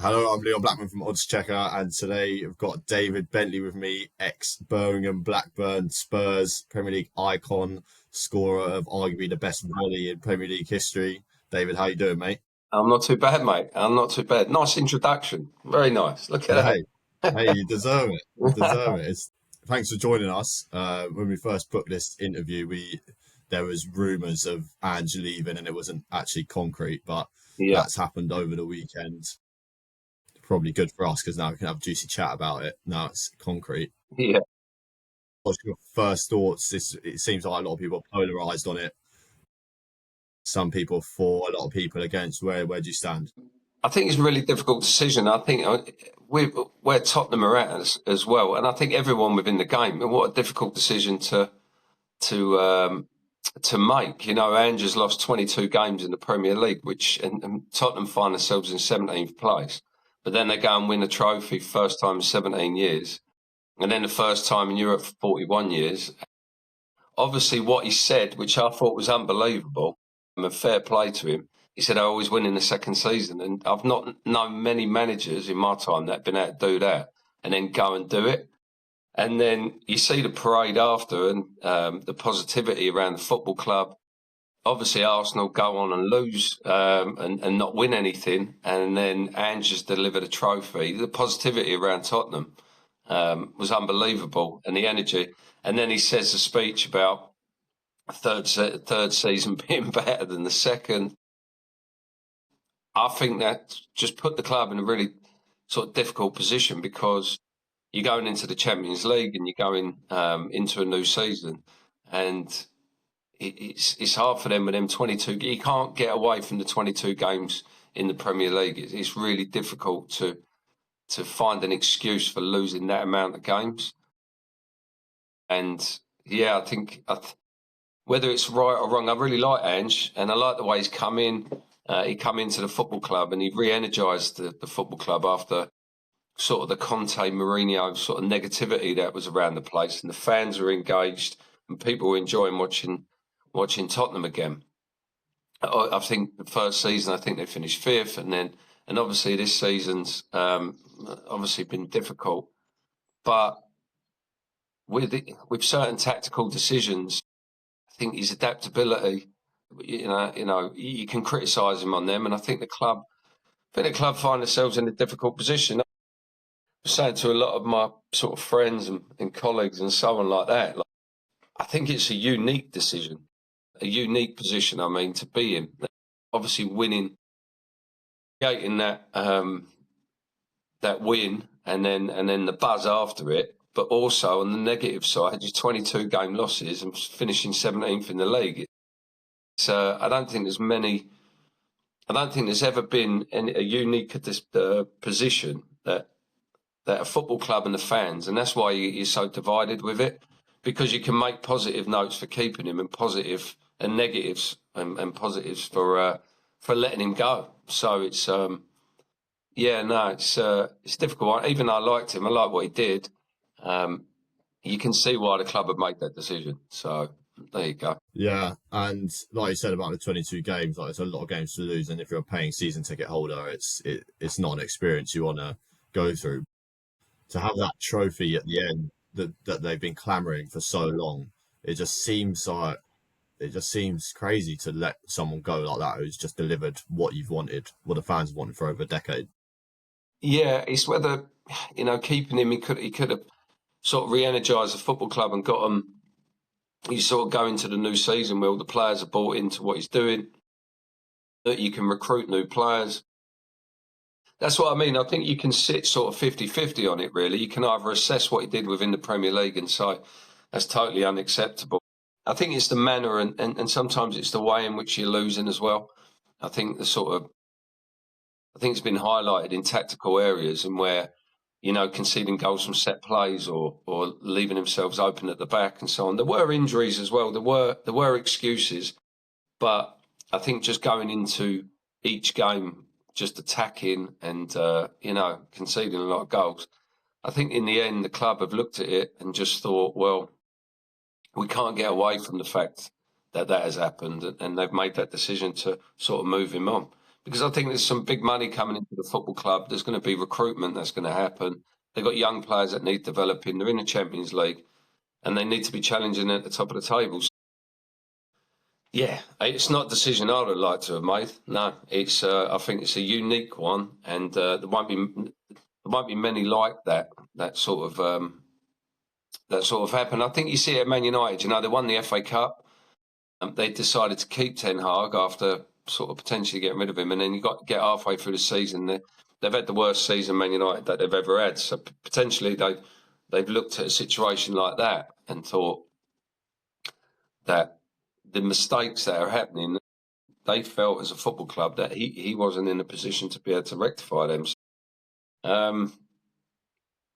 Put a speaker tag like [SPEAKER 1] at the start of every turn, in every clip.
[SPEAKER 1] Hello, I'm Leon Blackman from oddschecker, and today I've got David Bentley with me, ex-Birmingham, Blackburn, Spurs, Premier League icon, scorer of arguably the best volley in Premier League history. David, how you doing, mate?
[SPEAKER 2] I'm not too bad, mate. I'm not too bad. Nice introduction. Very nice. Look at
[SPEAKER 1] Hey, hey, you deserve it. You
[SPEAKER 2] that.
[SPEAKER 1] deserve it. Thanks for joining us. When we first booked this interview, there was rumours of Ange leaving, and it wasn't actually concrete, but
[SPEAKER 2] Yeah,
[SPEAKER 1] that's happened over the weekend. Probably good for us because now we can have a juicy chat about it. Now it's concrete.
[SPEAKER 2] yeah.
[SPEAKER 1] What's your first thoughts? It seems like a lot of people are polarized on it. Some people for, a lot of people against. Where do you stand?
[SPEAKER 2] I think it's a really difficult decision. I think where Tottenham are at as well, and I think everyone within the game. What a difficult decision to um, to make. You know, Ange has lost 22 games in the Premier League, and Tottenham find themselves in 17th place. But then they go and win a trophy, first time in 17 years, and then the first time in Europe for 41 years. Obviously, what he said, which I thought was unbelievable, and fair play to him, he said, I always win in the second season. And I've not known many managers in my time that have been able to do that and then go and do it. And then you see the parade after and the positivity around the football club. Obviously, Arsenal go on and lose and not win anything. And then Ange has delivered a trophy. The positivity around Tottenham was unbelievable, and the energy. And then he says a speech about third season being better than the second. I think that just put the club in a really sort of difficult position because you're going into the Champions League and you're going into a new season, and it's hard for them with them 22. You can't get away from the 22 games in the Premier League. It's really difficult to find an excuse for losing that amount of games. And yeah, I think whether it's right or wrong, I really like Ange, and I like the way he's come in. He come into the football club and he re-energised the football club after sort of the Conte Mourinho sort of negativity that was around the place, and the fans were engaged and people were enjoying watching Tottenham again. I think the first season, I think they finished fifth, and obviously this season's obviously been difficult, but with certain tactical decisions, I think his adaptability, you can criticise him on them, and I think the club find themselves in a difficult position. I was saying to a lot of my sort of friends and colleagues and so on like that, like, I think it's a unique decision, a unique position. I mean, to be in, obviously winning, creating that win, and then the buzz after it. But also on the negative side, your 22 game losses and finishing 17th in the league. I don't think there's many. I don't think there's ever been a unique position that a football club and the fans, and that's why you're so divided with it, because you can make positive notes for keeping him and positive and negatives and positives for letting him go. So yeah, no, it's difficult. Even though I liked him, I like what he did. Um, you can see why the club have made that decision. So there you go.
[SPEAKER 1] Yeah, and like you said about the 22 games, like it's a lot of games to lose, and if you're a paying season ticket holder, it's not an experience you want to go through. To have that trophy at the end that they've been clamoring for so long, it just seems like it just seems crazy to let someone go like that who's just delivered what you've wanted, what the fans have wanted for over a decade.
[SPEAKER 2] Yeah, it's whether keeping him. He could have sort of re-energised the football club and got them. You sort of go into the new season where all the players are bought into what he's doing. That you can recruit new players. That's what I mean. I think you can sit sort of 50-50 on it, really. You can either assess what he did within the Premier League and say that's totally unacceptable. I think it's the manner and sometimes it's the way in which you're losing as well. I think I think it's been highlighted in tactical areas and where, conceding goals from set plays or leaving themselves open at the back and so on. There were injuries as well. There were excuses, but I think just going into each game, just attacking and conceding a lot of goals. I think in the end, the club have looked at it and just thought, well, we can't get away from the fact that has happened, and they've made that decision to sort of move him on. because I think there's some big money coming into the football club. There's going to be recruitment that's going to happen. They've got young players that need developing. They're in the Champions League, and they need to be challenging at the top of the table. Yeah, it's not a decision I would like to have made. No, it's. I think it's a unique one, and there won't be many like that. That sort of happened. I think you see it at Man United. You know, they won the FA Cup. They decided to keep Ten Hag after sort of potentially getting rid of him, and then you got to get halfway through the season. They've had the worst season, Man United, that they've ever had. So potentially they've looked at a situation like that and thought that the mistakes that are happening, they felt as a football club that he wasn't in a position to be able to rectify them.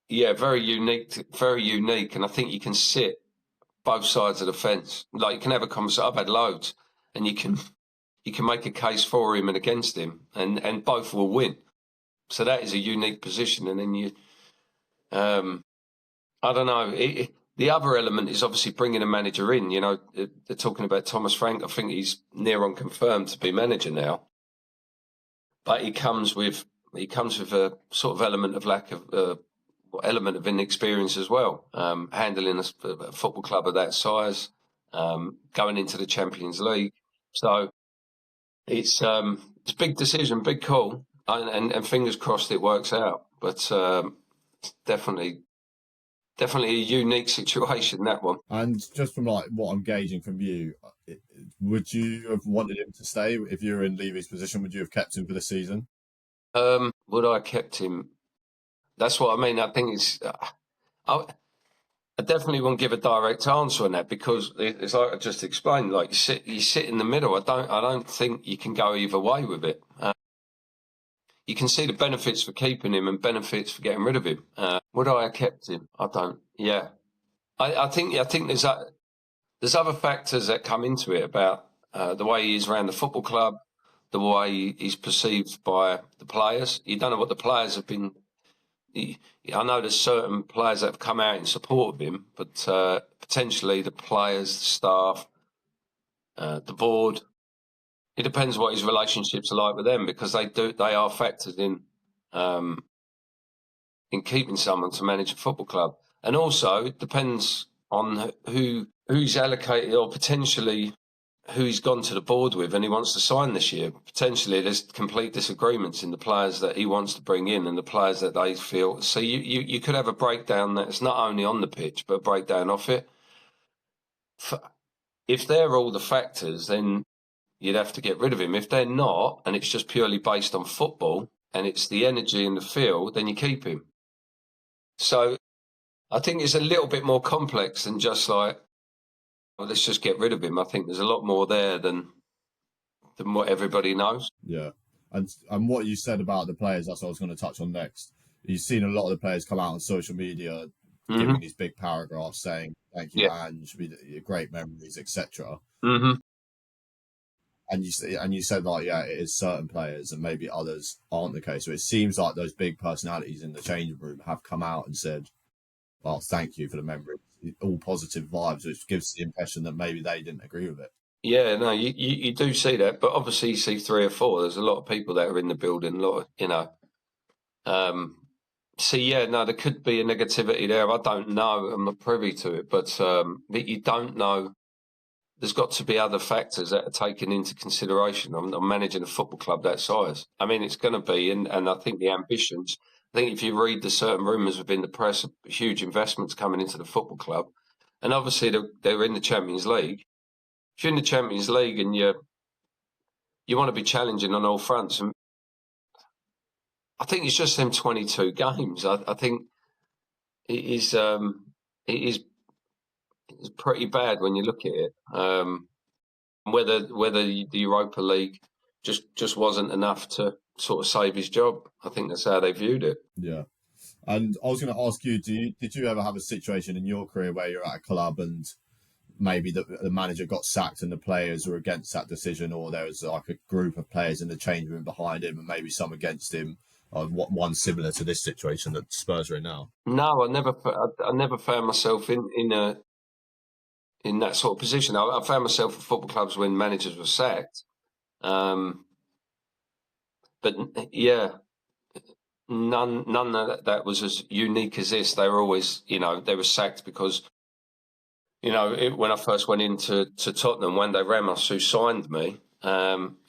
[SPEAKER 2] Yeah, very unique, and I think you can sit both sides of the fence. Like, you can have a conversation. I've had loads, and you can make a case for him and against him, and both will win. So that is a unique position. And then I don't know. The other element is obviously bringing a manager in. You know, they're talking about Thomas Frank. I think he's near on confirmed to be manager now, but he comes with a sort of element of inexperience as well. Handling a football club of that size, going into the Champions League. So it's a big decision, big call, and fingers crossed it works out. But it's definitely a unique situation, that one.
[SPEAKER 1] And just from like what I'm gauging from you, would you have wanted him to stay if you were in Levy's position? Would you have kept him for the season?
[SPEAKER 2] Would I have kept him? That's what I mean. I think it's. I definitely won't give a direct answer on that, because it's like I just explained. Like, you sit in the middle. I don't think you can go either way with it. You can see the benefits for keeping him and benefits for getting rid of him. Would I have kept him? I don't. Yeah, I think there's other factors that come into it about the way he is around the football club, the way he's perceived by the players. You don't know what the players have been. I know there's certain players that have come out in support of him, but potentially the players, the staff, the board. It depends what his relationships are like with them, because they are factored in keeping someone to manage a football club. And also it depends on who's allocated, or potentially who he's gone to the board with and he wants to sign this year. Potentially there's complete disagreements in the players that he wants to bring in and the players that they feel. So you could have a breakdown that's not only on the pitch, but a breakdown off it. If they're all the factors, then you'd have to get rid of him. If they're not, and it's just purely based on football and it's the energy in the field, then you keep him. So I think it's a little bit more complex than just like, well, let's just get rid of him. I think there's a lot more there than what everybody knows.
[SPEAKER 1] Yeah. And what you said about the players, that's what I was going to touch on next. You've seen a lot of the players come out on social media giving these big paragraphs saying, thank you, Ange, great memories, etc. And you said like, yeah, it is certain players and maybe others aren't the case. So it seems like those big personalities in the changing room have come out and said, well, thank you for the memory. All positive vibes, which gives the impression that maybe they didn't agree with it.
[SPEAKER 2] Yeah, no, you do see that, but obviously you see 3 or 4. There's a lot of people that are in the building, a lot of, so yeah, no, there could be a negativity there. I don't know. I'm not privy to it, but you don't know. There's got to be other factors that are taken into consideration on managing a football club that size. I mean, it's going to be, and I think the ambitions. I think if you read the certain rumours within the press, huge investments coming into the football club, and obviously they're in the Champions League. If you're in the Champions League and you want to be challenging on all fronts, and I think it's just them 22 games. I think it is pretty bad when you look at it. Whether the Europa League just wasn't enough to sort of save his job. I think that's how they viewed it.
[SPEAKER 1] Yeah. And I was going to ask you, did you ever have a situation in your career where you're at a club and maybe the manager got sacked and the players were against that decision, or there was like a group of players in the change room behind him and maybe some against him? One similar to this situation that Spurs are in now?
[SPEAKER 2] No, I never found myself in that sort of position. I found myself at football clubs when managers were sacked. but yeah, none of that was as unique as this. They were always, they were sacked because, when I first went into Tottenham, one day Ramos, who signed me,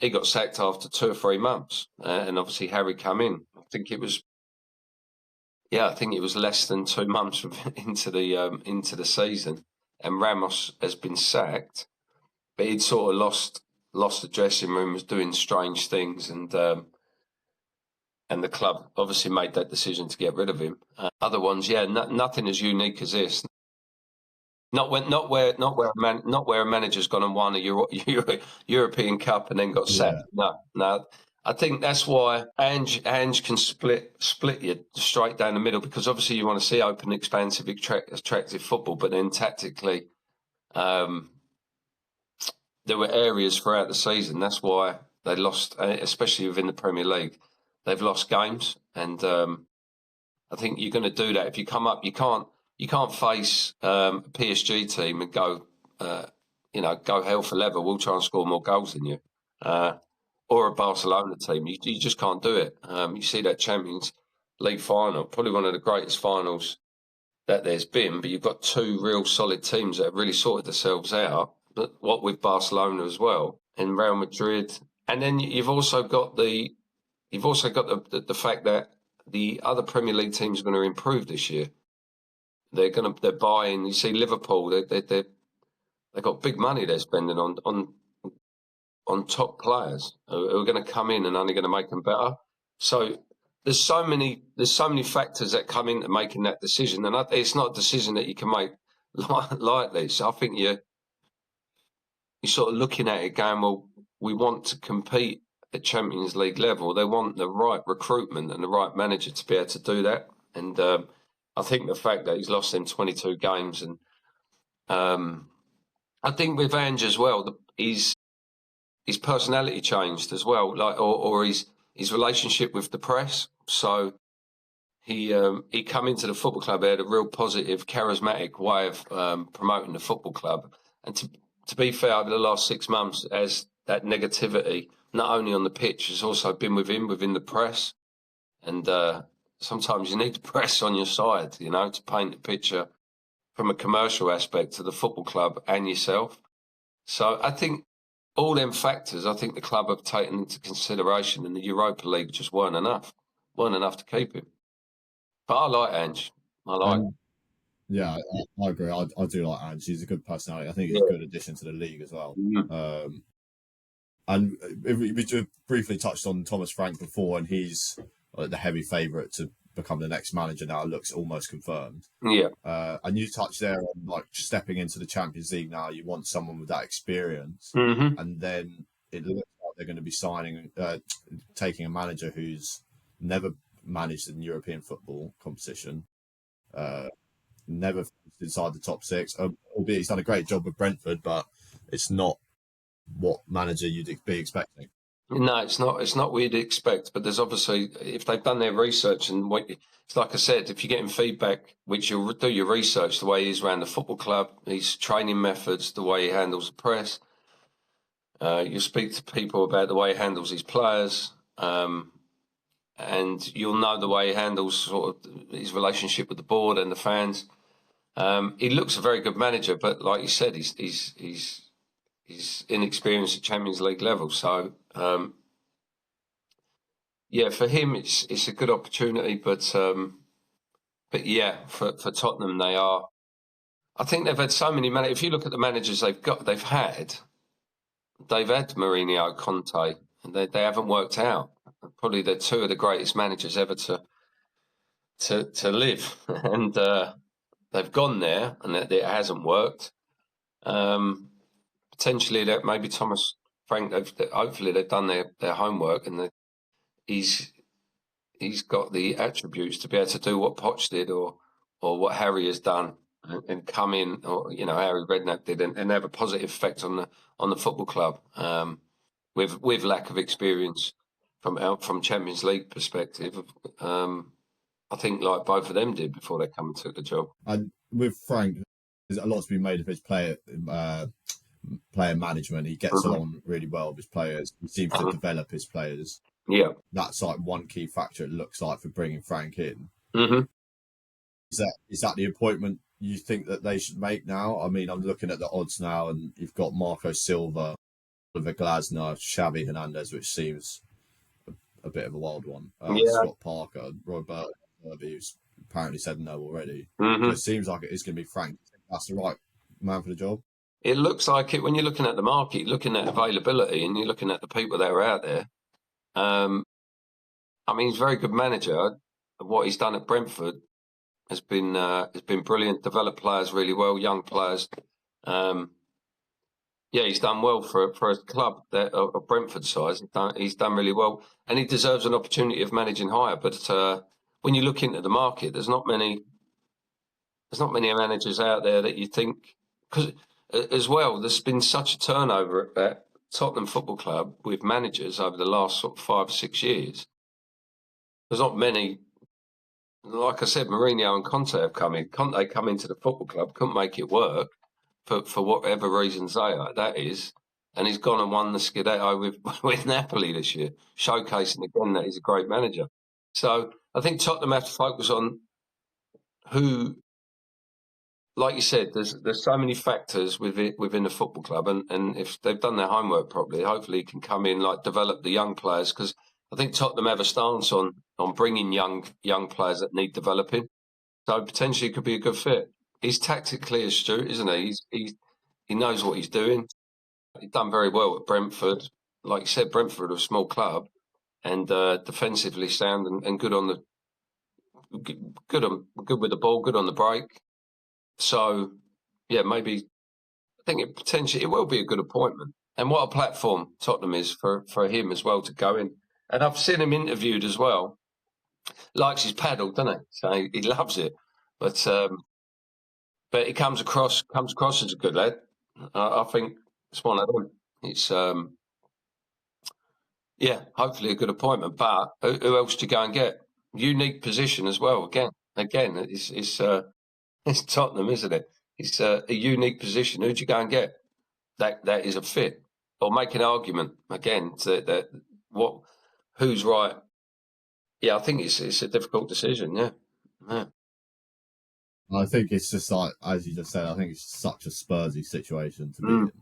[SPEAKER 2] he got sacked after 2 or 3 months, and obviously Harry came in. I think it was less than 2 months into the season, and Ramos has been sacked, but he'd sort of lost the dressing room, was doing strange things, and the club obviously made that decision to get rid of him. Other ones, nothing as unique as this. Not where a manager's gone and won a European Cup and then got sacked. No. I think that's why Ange can split you straight down the middle, because obviously you want to see open, expansive, attractive football, but then tactically, there were areas throughout the season. That's why they lost, especially within the Premier League. They've lost games, and I think you're going to do that if you come up. You can't face a PSG team and go hell for leather. We'll try and score more goals than you, or a Barcelona team. You just can't do it. You see that Champions League final, probably one of the greatest finals that there's been. But you've got 2 real solid teams that have really sorted themselves out. But what with Barcelona as well, and Real Madrid, and then you've also got the fact that the other Premier League teams are going to improve this year. They're buying. You see Liverpool, they've got big money they're spending on top players who are going to come in and only going to make them better. So there's so many factors that come into making that decision, and it's not a decision that you can make lightly. So I think you're sort of looking at it going, well, we want to compete at Champions League level. They want the right recruitment and the right manager to be able to do that. And I think the fact that he's lost them 22 games, and I think with Ange as well, his personality changed as well, or his relationship with the press. So he come into the football club, he had a real positive, charismatic way of promoting the football club. And to be fair, over the last 6 months, as that negativity, not only on the pitch, has also been within the press. And sometimes you need the press on your side, to paint a picture from a commercial aspect to the football club and yourself. So I think all them factors, I think the club have taken into consideration, and the Europa League just weren't enough to keep him. But I like Ange.
[SPEAKER 1] Yeah, I agree. I do like Ange. He's a good personality. I think he's a good addition to the league as well.
[SPEAKER 2] Mm-hmm.
[SPEAKER 1] And we just briefly touched on Thomas Frank before, and he's the heavy favourite to become the next manager now. It looks almost confirmed.
[SPEAKER 2] Yeah.
[SPEAKER 1] And you touched there on stepping into the Champions League now. You want someone with that experience,
[SPEAKER 2] mm-hmm.
[SPEAKER 1] and then it looks like they're going to be taking a manager who's never managed in European football competition, never inside the top 6. Albeit he's done a great job with Brentford, but it's not what manager you'd be expecting.
[SPEAKER 2] No, it's not. It's not what you'd expect. But there's obviously, if they've done their research, and it's like I said, if you're getting feedback, which you'll do your research, the way he's around the football club, his training methods, the way he handles the press, you speak to people about the way he handles his players, and you'll know the way he handles sort of his relationship with the board and the fans. He looks a very good manager, but like you said, he's inexperienced at Champions League level. So, for him, it's a good opportunity. But yeah, for Tottenham, they are. I think they've had so many managers. If you look at the managers they've had Mourinho, Conte, and they haven't worked out. Probably they're 2 of the greatest managers ever to live, and they've gone there, and it hasn't worked. Potentially that maybe Thomas Frank, hopefully they've done their homework, and he's got the attributes to be able to do what Poch did or what Harry has done, and come in, or Harry Redknapp did, and have a positive effect on the football club, with lack of experience from Champions League perspective. I think like both of them did before they come and took the job.
[SPEAKER 1] And with Frank, there's a lot to be made of his player management. He gets along really well with his players. He seems to develop his players.
[SPEAKER 2] Yeah.
[SPEAKER 1] That's like one key factor, it looks like, for bringing Frank in.
[SPEAKER 2] Mm-hmm.
[SPEAKER 1] Is that the appointment you think that they should make now? I mean, I'm looking at the odds now, and you've got Marco Silva, Oliver Glasner, Xavi Hernandez, which seems a bit of a wild one.
[SPEAKER 2] Yeah.
[SPEAKER 1] Scott Parker, Robert, who's apparently said no already.
[SPEAKER 2] Mm-hmm.
[SPEAKER 1] So it seems like it is going to be Frank. That's the right man for the job.
[SPEAKER 2] It looks like it when you're looking at the market, looking at availability, and you're looking at the people that are out there. I mean, he's a very good manager. What he's done at Brentford has been brilliant. Developed players really well, young players. Yeah, he's done well for a club that of Brentford size. He's done really well, and he deserves an opportunity of managing higher. But when you look into the market, there's not many managers out there that you think, because as well, there's been such a turnover at Tottenham Football Club with managers over the last sort of 5 or 6 years. There's not many. Like I said, Mourinho and Conte have come in. Conte come into the football club, couldn't make it work for whatever reasons that is, and he's gone and won the Scudetto with Napoli this year, showcasing again that he's a great manager. So I think Tottenham have to focus on who, like you said, there's so many factors within the football club, and if they've done their homework properly, hopefully he can come in, like, develop the young players, because I think Tottenham have a stance on bringing young players that need developing. So potentially it could be a good fit. He's tactically astute, isn't he? He knows what he's doing. He's done very well at Brentford. Like you said, Brentford are a small club, and defensively sound and good on the good with the ball, good on the break. So yeah, maybe I think it will be a good appointment. And what a platform Tottenham is for him as well to go in. And I've seen him interviewed as well. Likes his paddle, doesn't he? So he loves it. But he comes across as a good lad. I think it's one of them. It's hopefully a good appointment. But who else do you go and get? Unique position as well. Again, it's Tottenham, isn't it? It's a unique position. Who do you go and get? That is a fit, or make an argument again that who's right? Yeah, I think it's a difficult decision. Yeah.
[SPEAKER 1] I think it's just like, as you just said, I think it's such a Spursy situation to be in.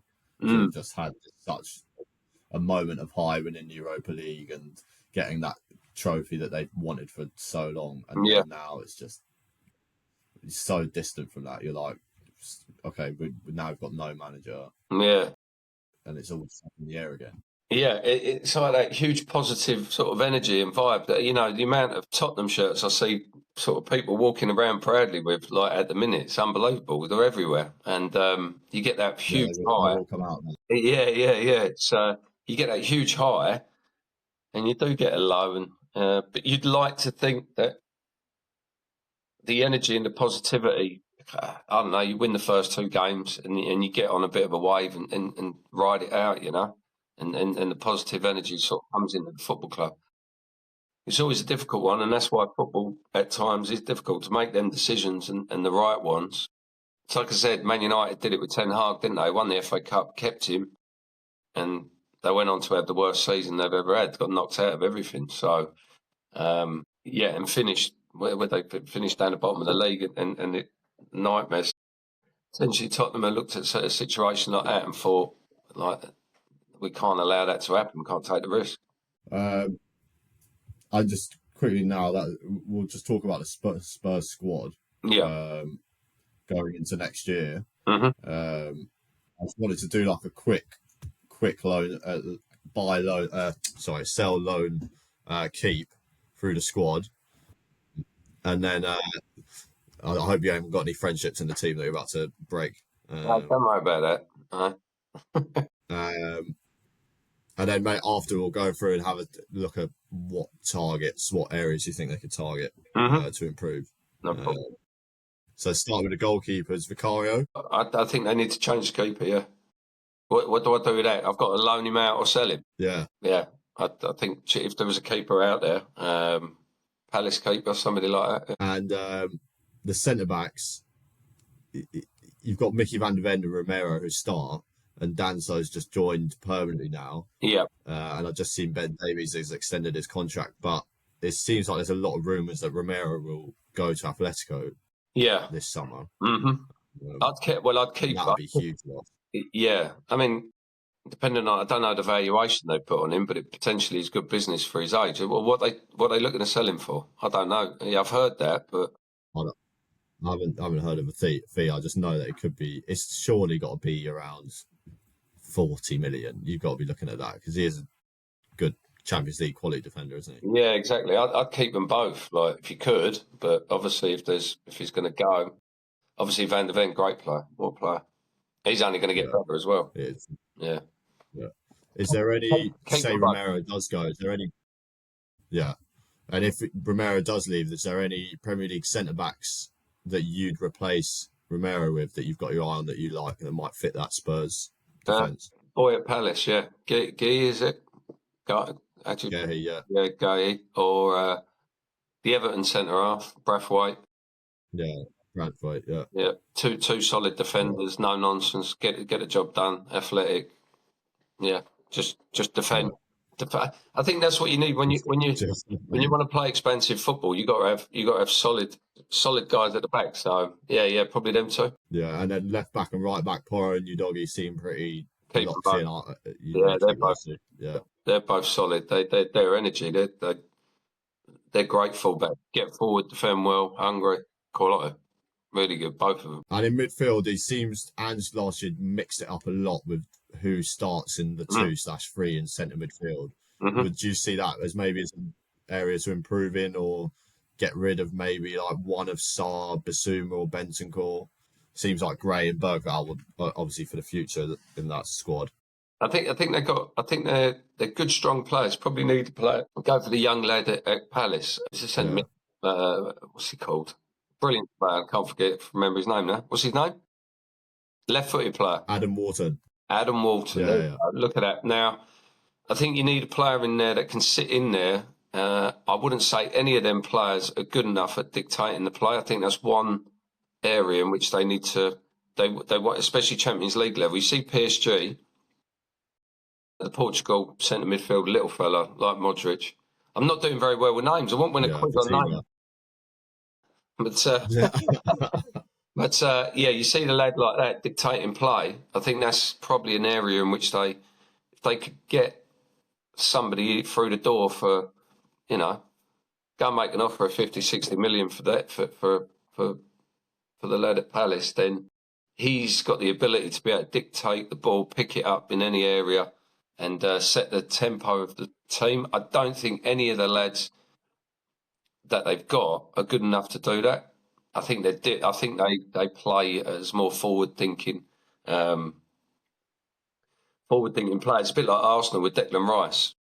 [SPEAKER 1] They've just had such a moment of high winning the Europa League and getting that trophy that they've wanted for so long, and now it's so distant from that. You're like, okay, we've got no manager, and it's all up in the air again.
[SPEAKER 2] Yeah, it's like that huge positive sort of energy and vibe that, the amount of Tottenham shirts I see sort of people walking around proudly with, like, at the minute, it's unbelievable. They're everywhere, and you get that huge high.
[SPEAKER 1] All come out,
[SPEAKER 2] yeah. It's you get that huge high, and you do get a low, and but you'd like to think that the energy and the positivity, I don't know, you win the first 2 games and you get on a bit of a wave and ride it out, and the positive energy sort of comes into the football club. It's always a difficult one, and that's why football at times is difficult to make them decisions and the right ones. So like I said, Man United did it with Ten Hag, didn't they? Won the FA Cup, kept him, and they went on to have the worst season they've ever had. Got knocked out of everything. So, and finished where they finished down the bottom of the league, and it nightmares. Essentially, Tottenham had looked at a situation like that and thought, like, we can't allow that to happen. We can't take the risk.
[SPEAKER 1] I just quickly now that we'll just talk about the Spurs squad. Going into next year. I just wanted to do like a quick loan, sell, loan, keep through the squad, and then I hope you haven't got any friendships in the team that you're about to break.
[SPEAKER 2] Don't worry about
[SPEAKER 1] that. And then, mate, after we'll go through and have a look at what areas you think they could target to improve.
[SPEAKER 2] No problem.
[SPEAKER 1] So start with the goalkeepers, Vicario.
[SPEAKER 2] I think they need to change the keeper, yeah. What do I do with that? I've got to loan him out or sell him?
[SPEAKER 1] Yeah.
[SPEAKER 2] Yeah, I think if there was a keeper out there, Palace keeper, somebody like that.
[SPEAKER 1] And the centre-backs, you've got Mickey van der Ven and Romero who start, and Danso's just joined permanently now.
[SPEAKER 2] Yeah.
[SPEAKER 1] And I've just seen Ben Davies has extended his contract, but it seems like there's a lot of rumours that Romero will go to Atletico this summer.
[SPEAKER 2] I'd keep
[SPEAKER 1] That'd be huge loss.
[SPEAKER 2] Yeah, I mean, depending on, I don't know the valuation they put on him, but it potentially is good business for his age. Well, what they looking to sell him for? I don't know. Yeah, I've heard that, but
[SPEAKER 1] I haven't heard of a fee. I just know that it could be. It's surely got to be around 40 million. You've got to be looking at that because he is a good Champions League quality defender, isn't he?
[SPEAKER 2] Yeah, exactly. I'd keep them both, like if you could. But obviously, if he's going to go, obviously Van der Ven, great player, what player. He's only going to get better as well. Yeah.
[SPEAKER 1] Is there any, say Romero does go, is there any, and if Romero does leave, is there any Premier League centre-backs that you'd replace Romero with that you've got your eye on that you like and that might fit that Spurs defence?
[SPEAKER 2] Boy at Palace, yeah. Guy, is it? Actually, Guy. Or the Everton centre-half, Braithwaite.
[SPEAKER 1] Yeah. Bradford,
[SPEAKER 2] yeah, two solid defenders, no nonsense, get the job done, athletic, just defend. I think that's what you need when you want to play expensive football. You got to have solid guys at the back. So yeah, probably them two.
[SPEAKER 1] Yeah, and then left back and right back, Porro and Udogie seem pretty locked in.
[SPEAKER 2] They're both solid. Their energy, they're great fullback. Get forward, defend well, hungry, quality. Really good, both of them.
[SPEAKER 1] And in midfield, it seems Ange last year mixed it up a lot with who starts in the 2/3 in centre midfield. Would you see that as maybe some area to improve in, or get rid of maybe like one of Sarr, Basuma, or Bentancur? Seems like Gray and Bergvall would obviously for the future in that squad.
[SPEAKER 2] I think they're good, strong players. Probably need to go for the young lad at Palace. It's a centre mid. What's he called? Brilliant player. I can't remember his name now. What's his name? Left-footed player.
[SPEAKER 1] Adam Wharton.
[SPEAKER 2] Yeah. Look at that. Now, I think you need a player in there that can sit in there. I wouldn't say any of them players are good enough at dictating the play. I think that's one area in which they need to. They want, especially Champions League level. You see PSG, the Portugal centre midfield, little fella like Modric. I'm not doing very well with names. I won't win a quiz on names. But you see the lad like that dictating play. I think that's probably an area in which if they could get somebody through the door for, go and make an offer of 50, 60 million for that for the lad at Palace, then he's got the ability to be able to dictate the ball, pick it up in any area, and set the tempo of the team. I don't think any of the lads that they've got are good enough to do that. I think they play as more forward-thinking players. It's a bit like Arsenal with Declan Rice.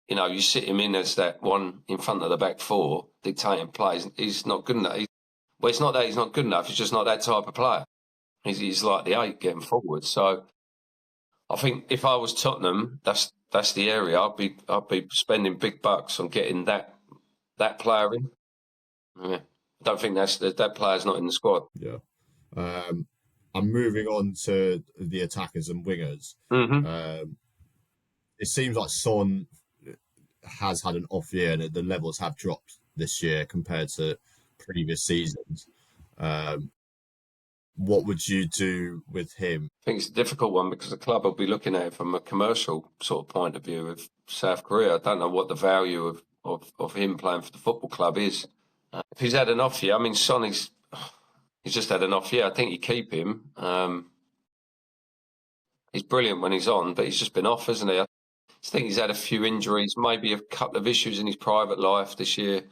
[SPEAKER 2] You sit him in as that one in front of the back four, dictating plays. He's not good enough. It's not that he's not good enough. He's just not that type of player. He's like the 8 getting forward. So I think if I was Tottenham, that's the area I'd be spending big bucks on getting that player in. Yeah. I don't think that player's not in the squad.
[SPEAKER 1] Yeah. I'm moving on to the attackers and wingers. It seems like Son has had an off year and the levels have dropped this year compared to previous seasons. What would you do with him?
[SPEAKER 2] I think it's a difficult one because the club will be looking at it from a commercial sort of point of view of South Korea. I don't know what the value of him playing for the football club is. If he's had an off year, I mean, Son, he's just had an off year. I think you keep him. He's brilliant when he's on, but he's just been off, hasn't he? I think he's had a few injuries, maybe a couple of issues in his private life this year.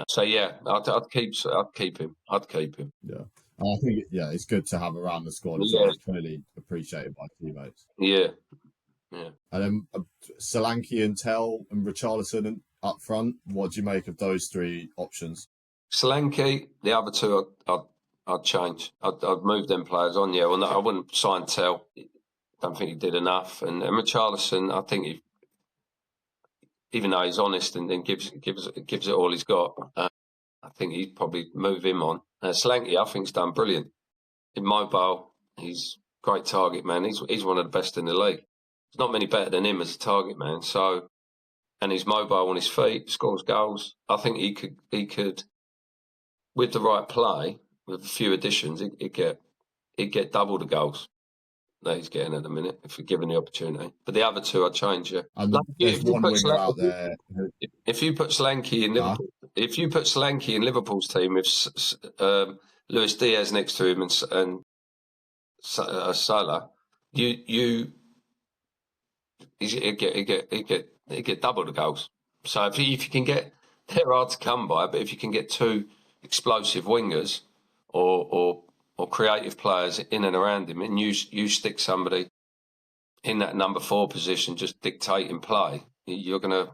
[SPEAKER 2] So yeah, I'd keep him.
[SPEAKER 1] Yeah, I think it's good to have around the squad. So it's clearly appreciated by teammates.
[SPEAKER 2] Yeah.
[SPEAKER 1] And then Solanke and Tell and Richarlison up front. What do you make of those three options?
[SPEAKER 2] Solanke, the other two, I'd change. I'd move them players on. Yeah, well, no, I wouldn't sign Tell. Don't think he did enough. And Richarlison, I think even though he's honest and gives it all he's got, I think he'd probably move him on. Solanke, I think, has done brilliant. Immobile, he's great target man. He's one of the best in the league. There's not many better than him as a target man. So, and he's mobile on his feet, scores goals. I think he could, with the right play, with a few additions, he'd get double the goals that he's getting at the minute if you're given the opportunity. But the other two, I'd change. Yeah,
[SPEAKER 1] And there's one winger out there.
[SPEAKER 2] If you put Solanke in Liverpool, if you put Solanke in Liverpool's team with Luis Diaz next to him and Salah, he'd get double the goals. So if you can get, they're hard to come by, but if you can get two explosive wingers or creative players in and around him, and you stick somebody in that number 4 position, just dictating play, you're gonna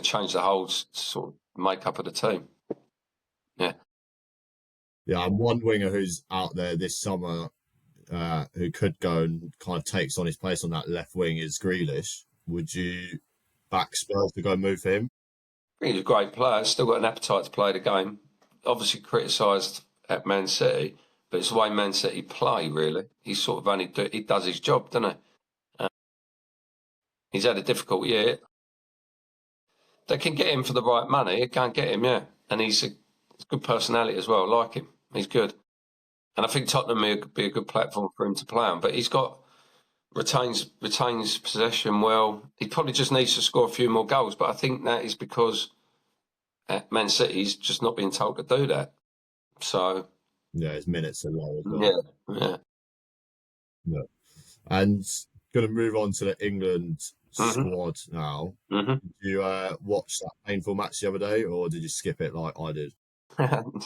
[SPEAKER 2] change the whole sort of makeup of the team. Yeah.
[SPEAKER 1] Yeah, and one winger who's out there this summer who could go and kind of takes on his place on that left wing is Grealish. Would you back Spurs to go and move for him?
[SPEAKER 2] I think he's a great player. Still got an appetite to play the game. Obviously criticised at Man City, but it's the way Man City play, really. He's sort of he does his job, doesn't he? He's had a difficult year. They can get him for the right money. They can't get him, yeah. And he's a good personality as well. I like him. He's good. And I think Tottenham would be a good platform for him to play on. But he's got retains possession well. He probably just needs to score a few more goals. But I think that is because at Man City he's just not being told to do that. So
[SPEAKER 1] yeah, his minutes are low as well.
[SPEAKER 2] Yeah.
[SPEAKER 1] And going to move on to the England squad now. Did you watch that painful match the other day, or did you skip it like I did?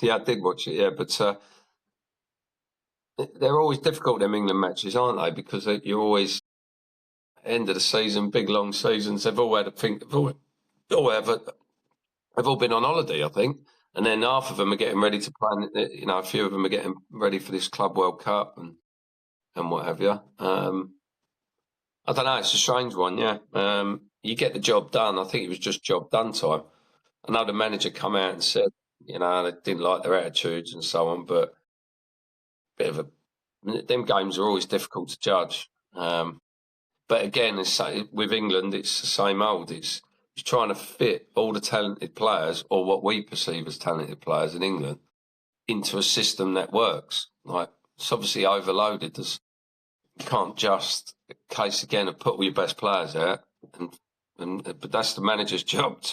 [SPEAKER 2] Yeah, I did watch it. Yeah, but they're always difficult, them England matches, aren't they? Because you're always end of the season, big long seasons. They've all had a think. They've all been on holiday, I think, and then half of them are getting ready to play. You know, a few of them are getting ready for this Club World Cup and what have you. I don't know. It's a strange one. Yeah, you get the job done. I think it was just job done time. I know the manager come out and said, you know, they didn't like their attitudes and so on, but them games are always difficult to judge. But again, with England, it's the same old. It's trying to fit all the talented players, or what we perceive as talented players in England, into a system that works. Like, it's obviously overloaded. You can't just case again and put all your best players out, but that's the manager's job.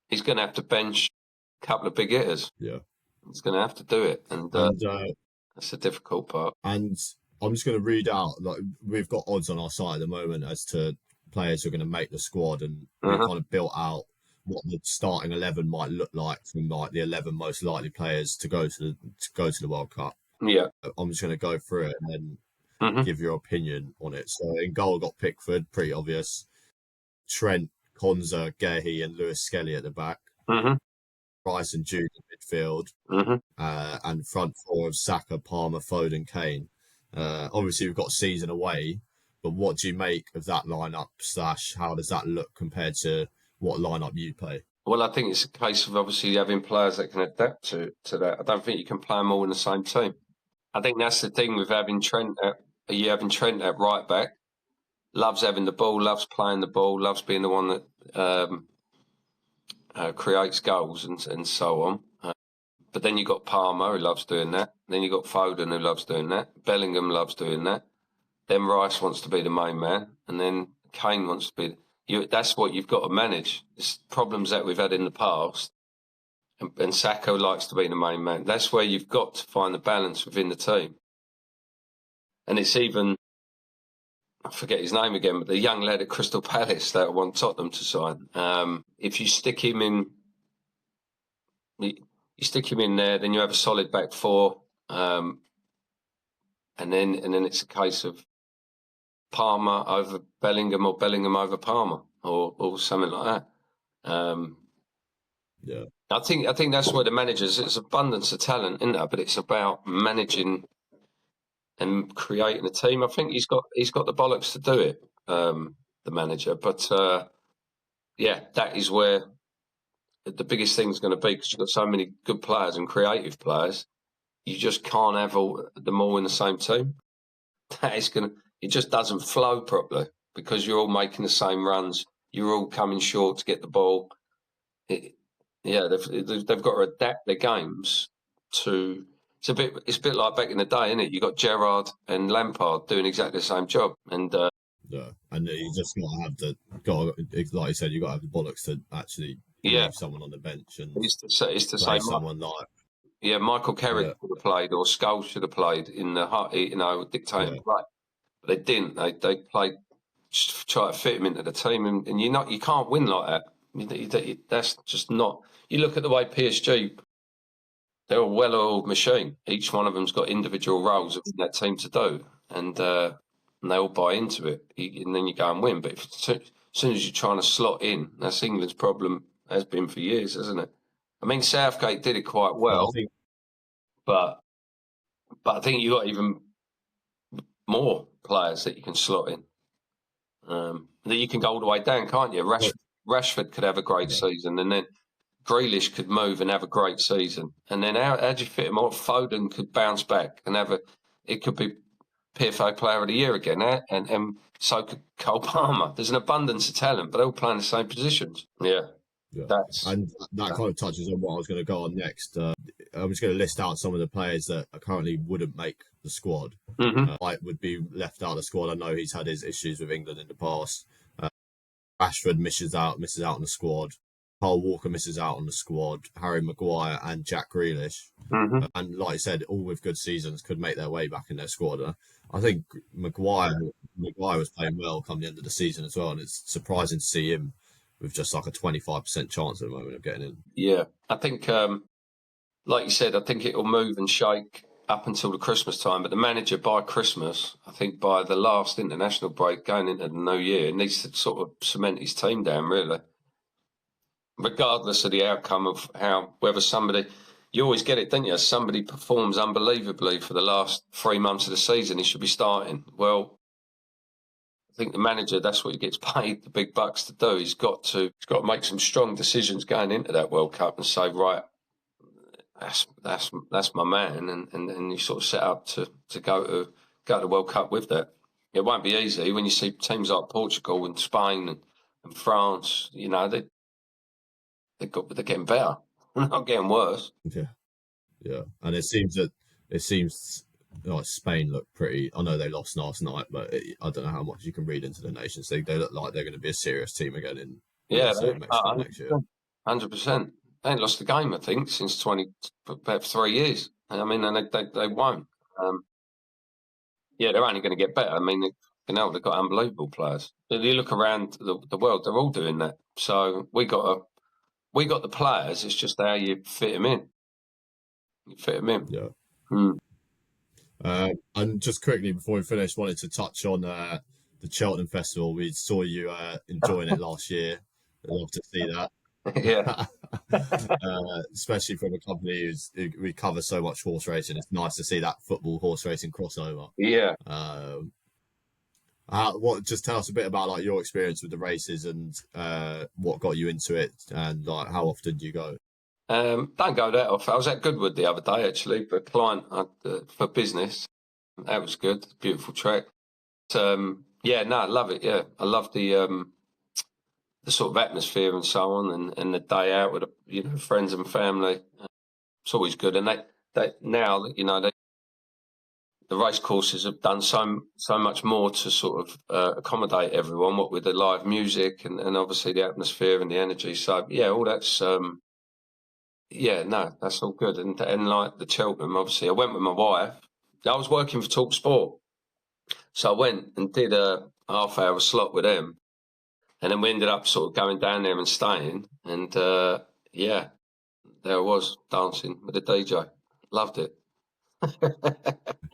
[SPEAKER 2] He's going to have to bench a couple of big hitters.
[SPEAKER 1] Yeah,
[SPEAKER 2] he's going to have to do it, and that's the difficult part.
[SPEAKER 1] And I'm just going to read out, like, we've got odds on our side at the moment as to players who are going to make the squad, and we've kind of built out what the starting 11 might look like from like the 11 most likely players to go to the World Cup.
[SPEAKER 2] Yeah,
[SPEAKER 1] I'm just going to go through it and then give your opinion on it. So in goal, got Pickford, pretty obvious. Trent, Konza, Gehi, and Lewis Skelly at the back. Rice and Jude in midfield. And front four of Saka, Palmer, Foden, Kane. Obviously, we've got season away, but what do you make of that lineup? / how does that look compared to what lineup you play?
[SPEAKER 2] Well, I think it's a case of obviously having players that can adapt to that. I don't think you can play them all in the same team. I think that's the thing with having Trent at right back. Loves having the ball, loves playing the ball, loves being the one that creates goals and so on. But then you've got Palmer, who loves doing that. Then you've got Foden, who loves doing that. Bellingham loves doing that. Then Rice wants to be the main man. And then Kane wants to be... that's what you've got to manage. It's problems that we've had in the past. And Saka likes to be the main man. That's where you've got to find the balance within the team. And it's even... I forget his name again, but the young lad at Crystal Palace that I want Tottenham to sign. If you stick him in... You stick him in there, then you have a solid back four, and then it's a case of Palmer over Bellingham or Bellingham over Palmer or something like that.
[SPEAKER 1] Yeah,
[SPEAKER 2] I think that's where the managers. It's abundance of talent in there, but it's about managing and creating a team. I think he's got the bollocks to do it, the manager. But yeah, that is where the biggest thing is going to be, because you've got so many good players and creative players. You just can't have them all in the same team. it just doesn't flow properly because you're all making the same runs. You're all coming short to get the ball. They've got to adapt their games to. It's a bit like back in the day, isn't it? You got Gerrard and Lampard doing exactly the same job, and
[SPEAKER 1] and you just like you said, you got to have the bollocks to actually leave someone on the bench and
[SPEAKER 2] it's to say
[SPEAKER 1] someone like
[SPEAKER 2] Michael Carrick should have played, or Scholes should have played in the dictating play, but they didn't. They played try to fit him into the team, and you can't win like that. That's just not. You look at the way PSG. They're a well-oiled machine. Each one of them's got individual roles in that team to do, and they all buy into it. And then you go and win. But as soon as you're trying to slot in, that's England's problem. Has been for years, hasn't it? I mean, Southgate did it quite well, but I think you got even more players that you can slot in. That you can go all the way down, can't you? Rashford could have a great season, and then Grealish could move and have a great season. And then how do you fit him off? Foden could bounce back and it could be PFA Player of the Year again. And so could Cole Palmer. There's an abundance of talent, but they're all playing the same positions. Yeah.
[SPEAKER 1] And that kind of touches on what I was going to go on next. I was going to list out some of the players that currently wouldn't make the squad. Would be left out of the squad. I know he's had his issues with England in the past. Rashford misses out on the squad. Kyle Walker misses out on the squad. Harry Maguire and Jack Grealish. And like I said, all with good seasons could make their way back in their squad. I think Maguire was playing well come the end of the season as well, and it's surprising to see him with just like a 25% chance at the moment of getting in. Yeah,
[SPEAKER 2] I think, like you said, I think it'll move and shake up until the Christmas time. But the manager by Christmas, I think by the last international break going into the new year, needs to sort of cement his team down, really. Regardless of the outcome of whether somebody, you always get it, don't you? Somebody performs unbelievably for the last 3 months of the season, he should be starting. Well, I think the manager, that's what he gets paid the big bucks to do. He's got to make some strong decisions going into that World Cup and say, right, that's my man, and you sort of set up to go to the World Cup with that. It won't be easy when you see teams like Portugal and Spain and France. You know, they're getting better, they're not getting worse.
[SPEAKER 1] Yeah, and it seems like Spain look pretty. I know they lost last night, but I don't know how much you can read into the nations. They look like they're going to be a serious team again in Mexico next year.
[SPEAKER 2] 100%. They ain't lost a game, I think, since about 3 years. I mean, and they won't. They're only going to get better. I mean, they've got unbelievable players. If you look around the world, they're all doing that. So we got the players. It's just how you fit them in.
[SPEAKER 1] Yeah. And just quickly before we finish, wanted to touch on the Cheltenham Festival. We saw you enjoying it last year. I'd love to see that.
[SPEAKER 2] Yeah.
[SPEAKER 1] Especially from a company we cover so much horse racing. It's nice to see that football horse racing crossover.
[SPEAKER 2] Yeah.
[SPEAKER 1] Just tell us a bit about like your experience with the races and what got you into it, and like how often do you go?
[SPEAKER 2] Don't go that often. I was at Goodwood the other day actually for a client for business. That was good. Beautiful track. I love it. Yeah, I love the sort of atmosphere and so on, and the day out with friends and family. It's always good. And they now the race courses have done so much more to sort of accommodate everyone. What with the live music and obviously the atmosphere and the energy. So yeah, all that's that's all good. And like the Cheltenham, obviously, I went with my wife. I was working for Talk Sport, so I went and did a half-hour slot with them. And then we ended up sort of going down there and staying. And, there I was dancing with the DJ. Loved it.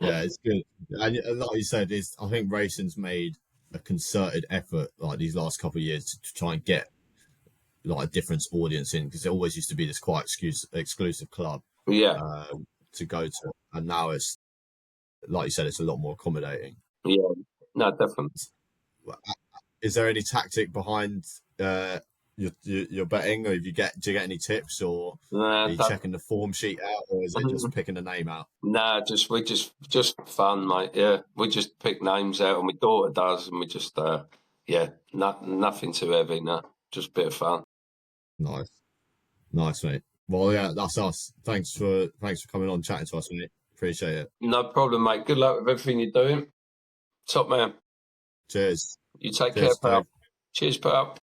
[SPEAKER 1] Yeah, it's good. And like you said, I think racing's made a concerted effort like these last couple of years to try and get like a different audience in, because it always used to be this quite exclusive club to go to. And now it's, like you said, it's a lot more accommodating.
[SPEAKER 2] Yeah, no, definitely.
[SPEAKER 1] Is there any tactic behind you're betting, or do you get any tips, or
[SPEAKER 2] Nah,
[SPEAKER 1] are you checking the form sheet out, or is it just picking the name out?
[SPEAKER 2] nah, just fun, mate. Yeah, we just pick names out, and my daughter does, and we just nothing too heavy. No, just a bit of fun.
[SPEAKER 1] Nice, nice, mate. Well, yeah, that's us. Thanks for coming on, chatting to us, mate. Appreciate it.
[SPEAKER 2] No problem, mate. Good luck with everything you're doing. Top man.
[SPEAKER 1] Cheers.
[SPEAKER 2] You take care,
[SPEAKER 1] Cheers,
[SPEAKER 2] pal.
[SPEAKER 1] Dave.
[SPEAKER 2] Cheers, pal.